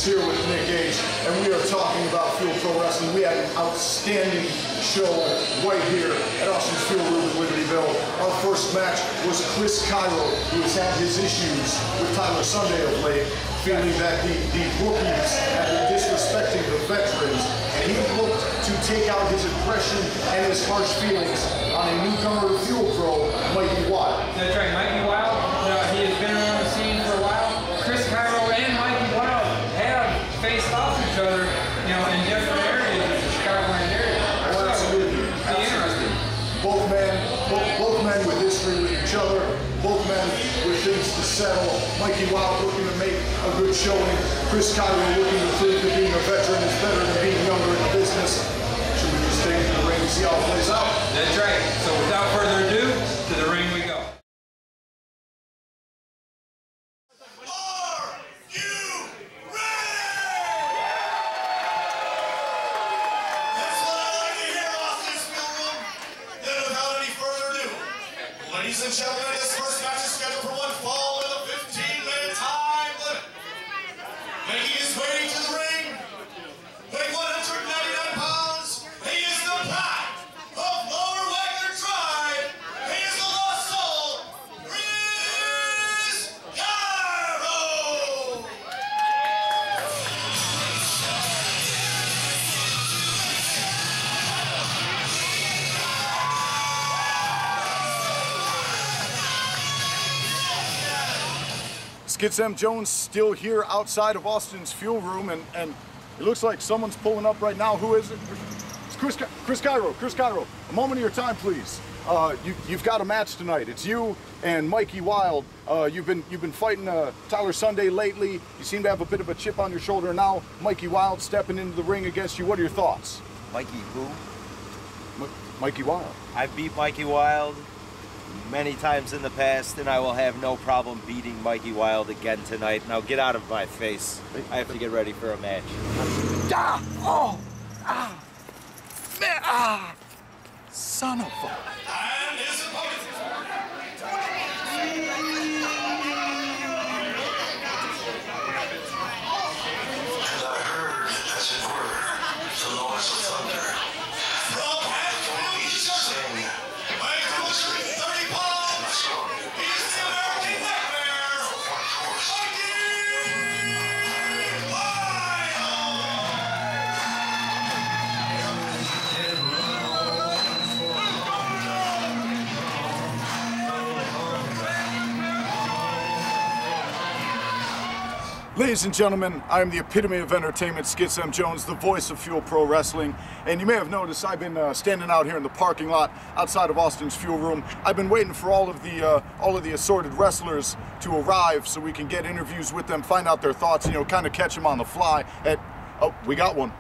is here with Nick H, and we are talking about Fuel Pro Wrestling. We had an outstanding show right here at Austin's Fuel Room in Libertyville. Our first match was Chris Ciaro, who has had his issues with Tyler Sunday of late, feeling that the rookies have been disrespecting the veterans, and he looked to take out his aggression and his harsh feelings on a newcomer to Fuel Pro, Mikey Wilde. That's right, Mikey Wilde. He has been around the scene for a while. Chris Ciaro and Mikey Wilde have faced off each other, in different areas of the Chicagoland area. Oh, absolutely. Interesting. Both men with history with each other, both men with things to settle. Mikey Wilde looking to make a good showing. Chris Ciaro looking to prove that being a veteran is better than being younger in the business. Should we just take it to the ring and see how it plays out? That's right. So without further ado, to the ring we go. Ladies and gentlemen, this first match is scheduled for one fall with a 15-minute time limit. Making his way to the ring, weighing 199 pounds, he is the Pack of Lower Wagner Tribe. He is the lost soul, Chris Ciaro. Skits M. Jones still here outside of Austin's Fuel Room, and it looks like someone's pulling up right now. Who is it? It's Chris Ciaro. Chris Ciaro, a moment of your time, please. You've got a match tonight. It's you and Mikey Wilde. You've been fighting Tyler Sunday lately. You seem to have a bit of a chip on your shoulder, and now Mikey Wilde stepping into the ring against you. What are your thoughts? Mikey who? Mikey Wilde. I beat Mikey Wilde many times in the past, and I will have no problem beating Mikey Wilde again tonight. Now get out of my face. I have to get ready for a match. Ah! Oh! Ah! Man! Ah! Son of a... And his opponent. And I heard, as it were, the noise of thunder. From Hatfield, New Jersey, weighing 230 pounds, he is the American Nightmare, Mikey Ladies and gentlemen, I am the epitome of entertainment, Skits M. Jones, the voice of Fuel Pro Wrestling. And you may have noticed I've been standing out here in the parking lot outside of Austin's Fuel Room. I've been waiting for all of the assorted wrestlers to arrive so we can get interviews with them, find out their thoughts, kind of catch them on the fly. Oh, we got one.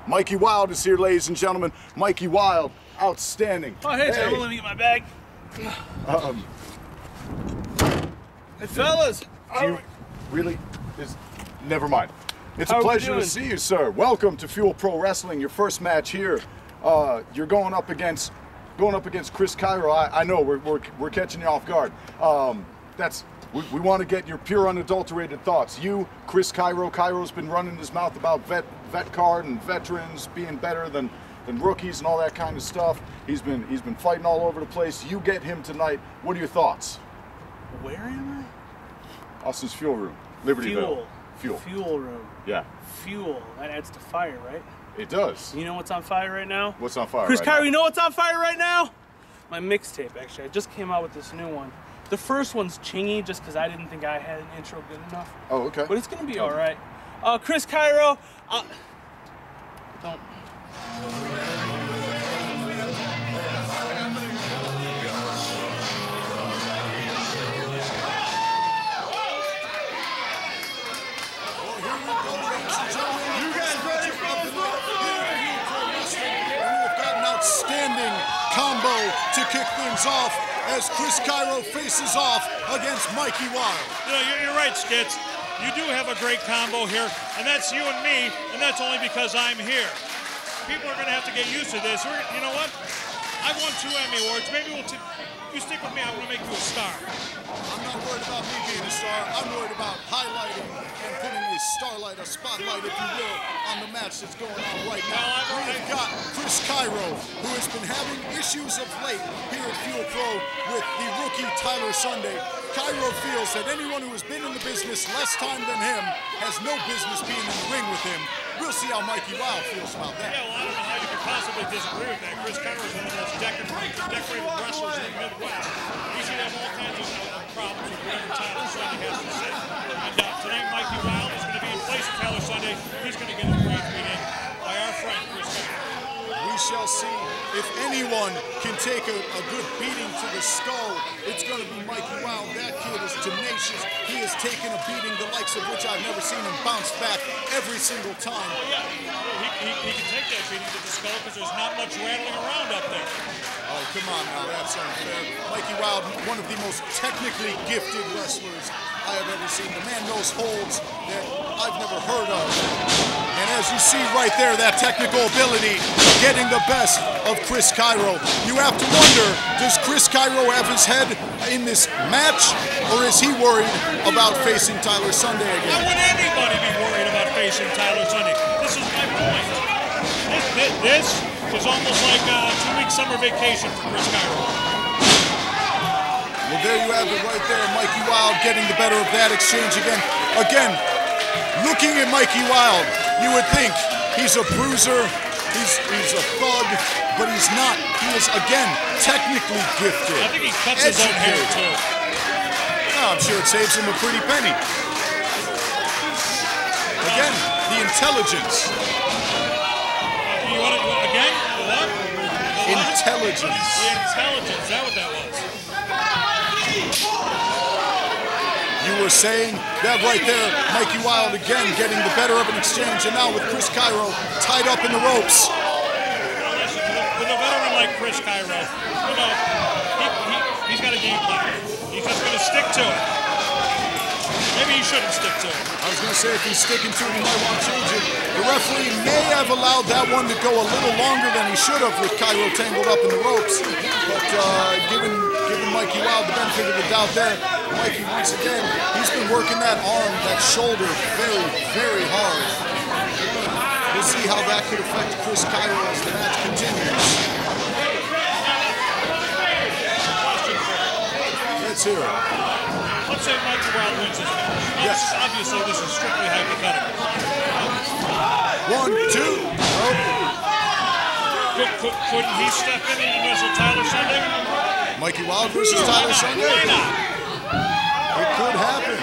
Mikey Wilde is here, ladies and gentlemen. Mikey Wilde, outstanding. Oh, hey, gentlemen, let me get my bag. Hey, fellas. Do you really? Never mind. It's a pleasure to see you, sir. Welcome to Fuel Pro Wrestling. Your first match here. You're going up against Chris Ciaro. I know we're catching you off guard. We want to get your pure, unadulterated thoughts. You, Chris Ciaro. Cairo's been running his mouth about vet card and veterans being better than rookies and all that kind of stuff. He's been fighting all over the place. You get him tonight. What are your thoughts? Where am I? Austin's Fuel Room. Libertyvillle. Fuel room. Yeah. Fuel. That adds to fire, right? It does. You know what's on fire right now? What's on fire Chris right Ciaro, now? you know what's on fire right now? My mixtape, actually. I just came out with this new one. The first one's chingy just because I didn't think I had an intro good enough. Oh, okay. But it's going to be all right. Chris Ciaro, don't... Outstanding combo to kick things off as Chris Ciaro faces off against Mikey Wilde. You're right, Skits. You do have a great combo here, and that's you and me, and that's only because I'm here. People are going to have to get used to this. You know what? I won 2 Emmy Awards. Maybe you stick with me, I want to make you a star. I'm not worried about me being a star. I'm worried about highlighting and putting a starlight, a spotlight, if you will, on the match that's going on right now. We've got Chris Ciaro, who has been having issues of late here at Fuel Pro with the rookie Tyler Sunday. Ciaro feels that anyone who has been in the business less time than him has no business being in the ring with him. We'll see how Mikey Wilde feels about that. Yeah, well, I don't know how you could possibly disagree with that. Chris Ciaro is one of the most decorated wrestlers in the Midwest. He's going to have all kinds of problems with whatever Tyler Sunday has to say. And tonight, Mikey Wilde is going to be in place of Tyler Sunday. He's going to get his brains beat in by our friend, Chris Ciaro. We shall see. If anyone can take a good beating to the skull, it's going to be Mikey Wilde. That kid is tenacious. He has taken a beating the likes of which I've never seen him bounce back every single time. Oh, yeah. He can take that beating to the skull because there's not much rattling around up there. Oh, come on now. That's unfair. Mikey Wilde, one of the most technically gifted wrestlers I have ever seen. The man knows holds that I've never heard of. And as you see right there, that technical ability getting the best of Chris Ciaro. You have to wonder, does Chris Ciaro have his head in this match, or is he worried about facing Tyler Sunday again? Why would anybody be worried about facing Tyler Sunday? This is my point. This is almost like a 2-week summer vacation for Chris Ciaro. Well, there you have it right there. Mikey Wilde getting the better of that exchange again. Again, looking at Mikey Wilde, you would think he's a bruiser, he's a thug, but he's not. He is, again, technically gifted. I think he cuts his own hair, too. Oh, I'm sure it saves him a pretty penny. Again, the intelligence. You want it again? The what? Intelligence. The intelligence, is that what that was? You were saying that right there, Mikey Wilde again getting the better of an exchange, and now with Chris Ciaro tied up in the ropes. Well, listen, with a veteran like Chris Ciaro, you know, he's got a game plan. He's just going to stick to it. Maybe he shouldn't stick to it. I was going to say, if he's sticking to it, he might want to change it. The referee may have allowed that one to go a little longer than he should have with Ciaro tangled up in the ropes. But given Mikey Wilde the benefit of the doubt there, Mikey, once again, he's been working that arm, that shoulder very, very hard. We'll see how that could affect Chris Ciaro as the match continues. Let's hear it. Let's say Mikey Wilde wins this match. Yes. Obviously, this is strictly hypothetical. 1, 2. Couldn't he step in and wrestle Tyler Sunday? Mikey Wilde versus Tyler Sunday? Why not? It could happen.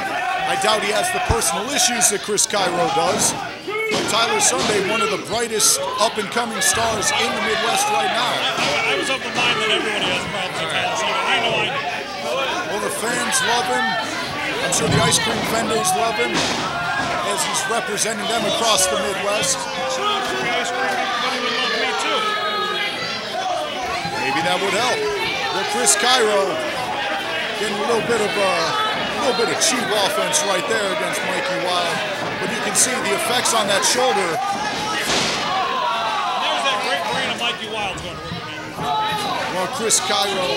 I doubt he has the personal issues that Chris Ciaro does. But Tyler Sunday, one of the brightest up-and-coming stars in the Midwest right now. I was of the mind that everybody has problems with Tyler Sunday. I know I do. Well, the fans love him. I'm sure the ice cream vendors love him as he's representing them across the Midwest. So the ice cream everybody would love me too. Maybe that would help. Well, Chris Ciaro getting a little bit of cheap offense right there against Mikey Wilde. But you can see the effects on that shoulder. And there's that great brain of Mikey Wilde going to work again. Well, Chris Ciaro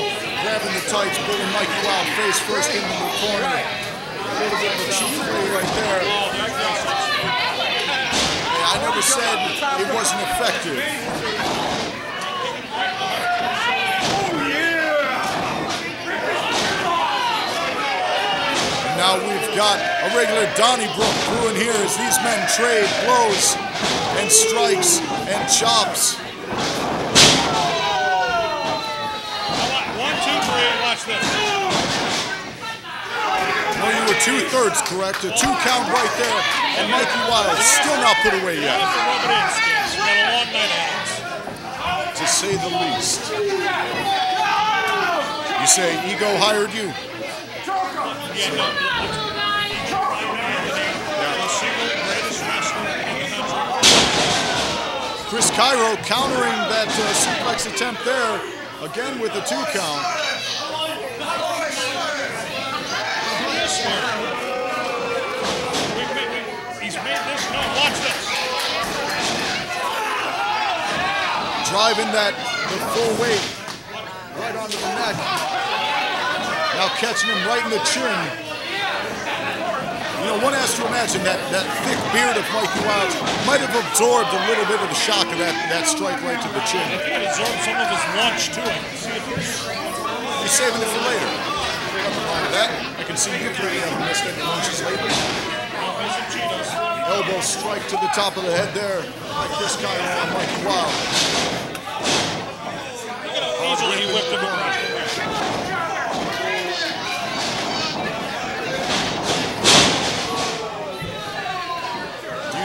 grabbing the tights, pulling Mikey Wilde face first into the corner. A little bit of a cheap play right there. Yeah, I never said it wasn't effective. And now we've got a regular Donnybrook brewing here as these men trade blows and strikes and chops. 1, 2, 3, watch this. Well, you were 2/3 correct. A 2 count right there. And Mikey Wilde still not put away yet. Got a long night at us. To say the least. You say ego hired you? Yeah, no. The single greatest wrestler in the country. Chris Ciaro countering that suplex attempt there. Again with the 2 count. He's made this. No, watch this. Driving the full weight Right onto the neck. Now catching him right in the chin. You know, one has to imagine that thick beard of Mikey Wilde might have absorbed a little bit of the shock of that strike right to the chin. I think it absorbed some of his lunch, too. He's saving it for later. Nothing wrong with that. I can see you three haven't missed any lunches lately. Elbow strike to the top of the head there by Chris Ciaro on Mikey Wilde. Easily he whipped him around.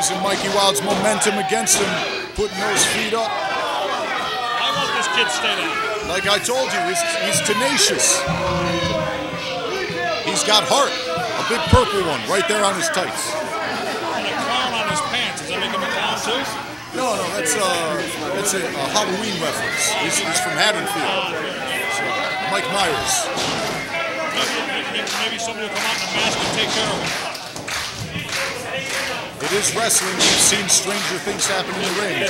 Using Mikey Wilde's momentum against him, putting those feet up. I want this kid to stay down. Like I told you, he's tenacious. He's got heart, a big purple one right there on his tights. And a clown on his pants. Does that make him a clown too? No, that's a Halloween reference. He's from Haddonfield. So, Mike Myers. Maybe somebody will come out in a mask and take care of him. It is wrestling. We've seen stranger things happen in the ring.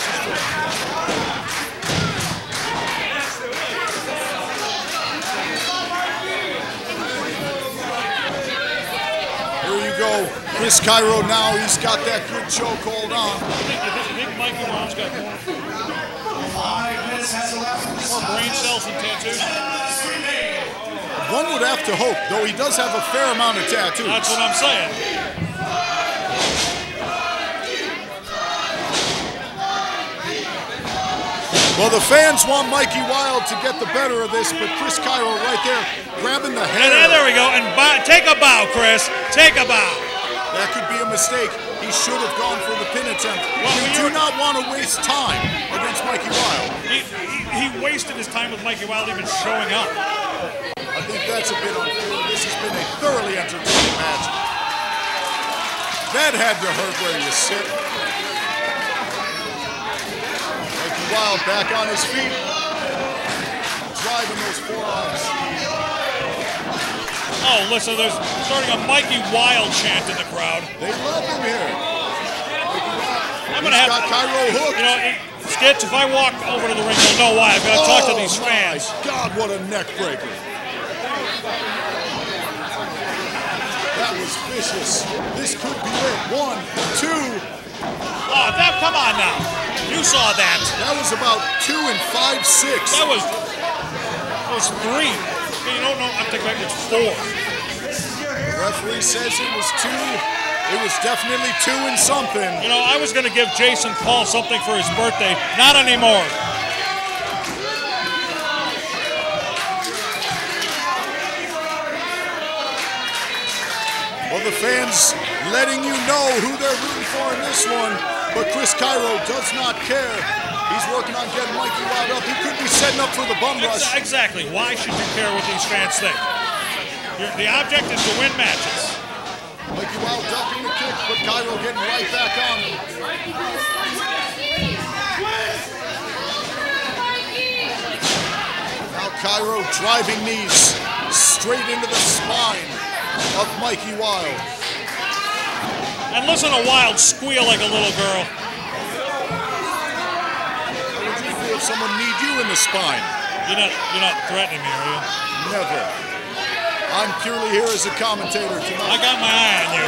Here you go. Chris Ciaro now. He's got that good chokehold on. I think Mikey Wilde's got more brain cells and tattoos. One would have to hope, though he does have a fair amount of tattoos. That's what I'm saying. Well, the fans want Mikey Wilde to get the better of this, but Chris Ciaro right there grabbing the hair. And there we go. And take a bow, Chris. Take a bow. That could be a mistake. He should have gone for the pin attempt. You do not want to waste time against Mikey Wilde. He wasted his time with Mikey Wilde even showing up. I think that's a bit unfair. This has been a thoroughly entertaining match. That had to hurt where you sit. Wilde back on his feet, driving those forearms. Oh, listen, there's starting a Mikey Wilde chant in the crowd. They love him here. I'm going to have got Ciaro hooked. You know, Skitch, if I walk over to the ring, you'll know why. I've got to talk to these fans. God, what a neck breaker. That was vicious. This could be it. 1, 2. Oh, come on now. You saw that. That was about 2 and 5, 6. That was 3. You don't know. I think it's 4. The referee says it was 2. It was definitely 2 and something. You know, I was going to give Jason Paul something for his birthday. Not anymore. Well, the fans letting you know who they're rooting for in this one, but Chris Ciaro does not care. He's working on getting Mikey Wilde up. He could be setting up for the bum rush. Exactly. Why should you care what these fans think? The object is to win matches. Mikey Wilde ducking the kick, but Ciaro getting right back on him. Now Ciaro driving knees straight into the spine of Mikey Wilde. And listen to Wilde squeal like a little girl. How would you feel if someone kneed you in the spine? You're not threatening me, are you? Never. I'm purely here as a commentator tonight. I got my eye on you.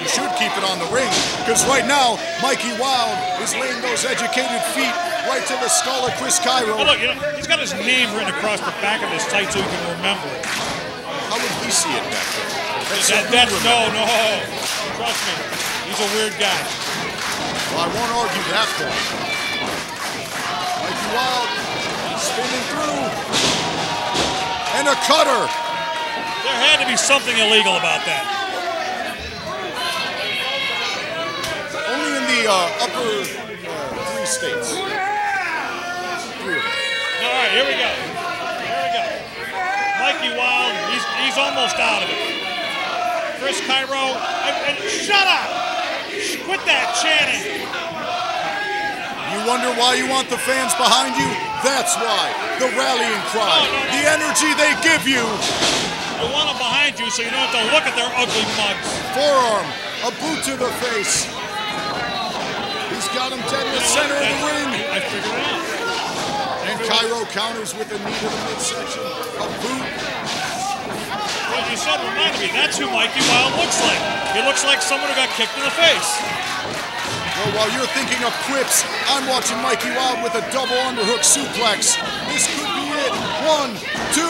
You should keep it on the ring, because right now, Mikey Wilde is laying those educated feet right to the skull of Chris Ciaro. Oh, look, he's got his name written across the back of his tight so he can remember it. How would he see it back there? No. Trust me, he's a weird guy. Well, I won't argue that point. Mikey Wilde spinning through. And a cutter. There had to be something illegal about that. Only in the upper 3 states. 3 of them. All right, here we go. Mikey Wilde, he's almost out of it. Chris Ciaro, and shut up! Quit that chanting! You wonder why you want the fans behind you? That's why. The rallying cry. No. The energy they give you. You want them behind you so you don't have to look at their ugly mugs. Forearm, a boot to the face. He's got him dead in the center of the ring. I figured it out. And Ciaro counters with a knee to the midsection, a boot. What you said reminded me, that's who Mikey Wilde looks like. He looks like someone who got kicked in the face. Well, while you're thinking of quips, I'm watching Mikey Wilde with a double underhook suplex. This could be it. 1, 2.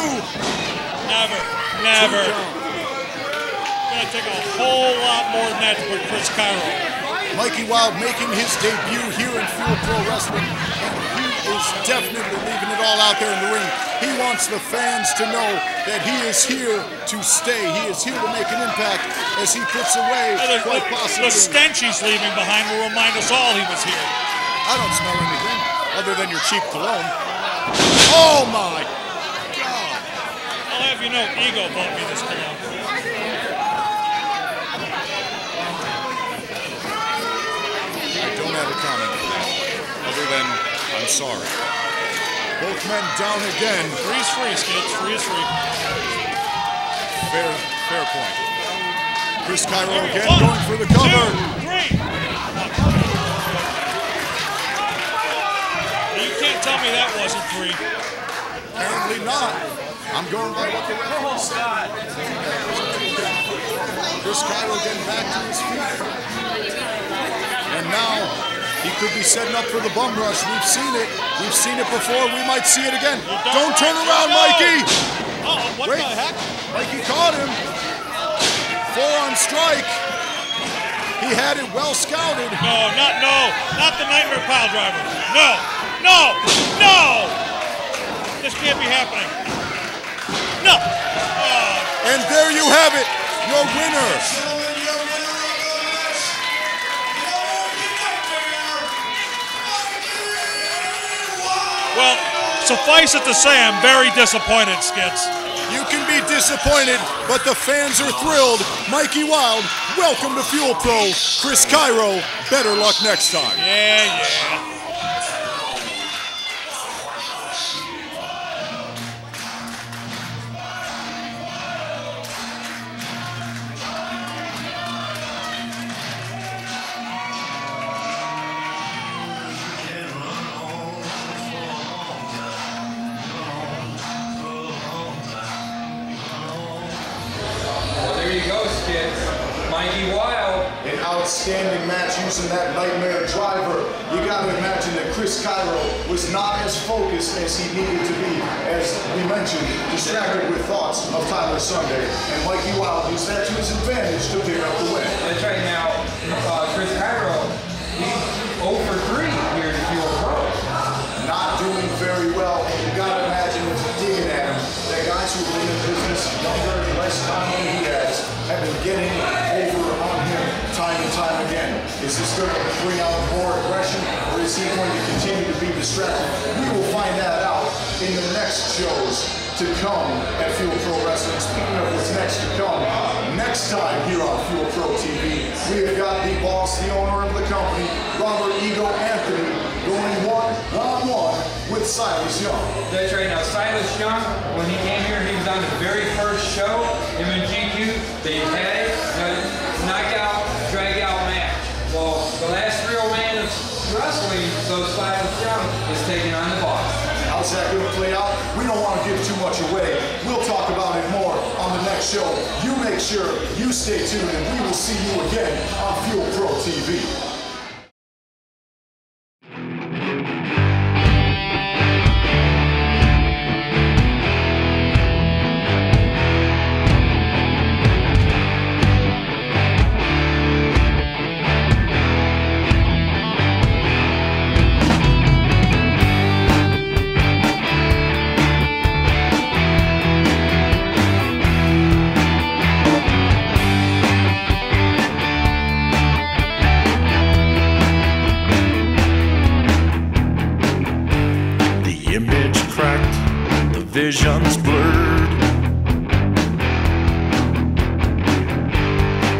Never, never. It's gonna take a whole lot more than that to put Chris Ciaro. Mikey Wilde making his debut here in Fuel Pro Wrestling, and he is definitely leaving it all out there in the ring. He wants the fans to know that he is here to stay. He is here to make an impact as he puts away, quite possibly. The stench he's leaving behind will remind us all he was here. I don't smell anything other than your cheap cologne. Oh my God! I'll have you know, ego bought me this cologne. I don't have a comment other than I'm sorry. Both men down again. Freeze free, Skids. Freeze free. Fair point. Chris Ciaro again 1, going for the cover. 2, 3. You can't tell me that wasn't 3. Apparently not. I'm going by what the referee said. Chris Ciaro getting back to his feet. And now he could be setting up for the bum rush. We've seen it. We've seen it before. We might see it again. Don't turn around, Mikey. Oh, what Wait. the heck? Mikey caught him. 4 on strike. He had it well scouted. Not the Nightmare Pile Driver. No. This can't be happening. No. And there you have it, your winner. Well, suffice it to say, I'm very disappointed, Skids. You can be disappointed, but the fans are thrilled. Mikey Wilde, welcome to Fuel Pro. Chris Ciaro, better luck next time. Yeah. Mikey Wilde. An outstanding match using that Nightmare Driver. You got to imagine that Chris Ciaro was not as focused as he needed to be, as we mentioned, distracted with thoughts of Tyler Sunday. And Mikey Wilde used that to his advantage to pick up the win. That's right. Now, Chris Ciaro, he's 0 for 3 here at Fuel Pro. Not doing very well. You got to imagine it's digging at him. That guys who've been in business younger and less time than he has have been getting over on him time and time again. Is this going to bring out more aggression, or is he going to continue to be distracted? We will find that out in the next shows to come at Fuel Pro Wrestling. Speaking of what's next to come, next time here on Fuel Pro TV, we have got the boss, the owner of the company, Robert Ego Anthony, going one-on-one with Silas Young. That's right. Now, Silas Young, when he came here, he was on the very first show. Him and GQ, they had a knockout, drag-out match. Well, the last real man of wrestling, so Silas Young is taking on the boss. How's that going to play out? We don't want to give too much away. We'll talk about it more on the next show. You make sure you stay tuned, and we will see you again on Fuel Pro TV. Visions blurred.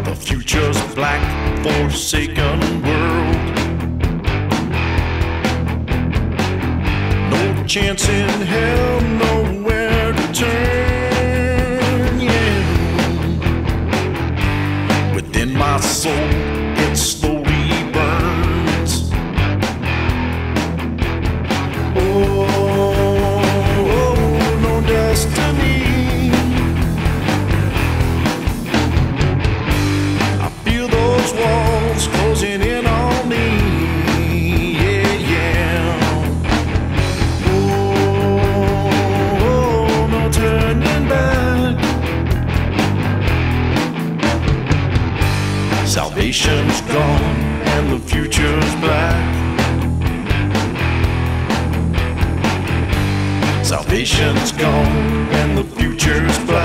The future's black, forsaken world. No chance in hell, nowhere to turn. Yeah. Within my soul, it slowly burns. Oh. Salvation's gone and the future's black. Salvation's gone and the future's black.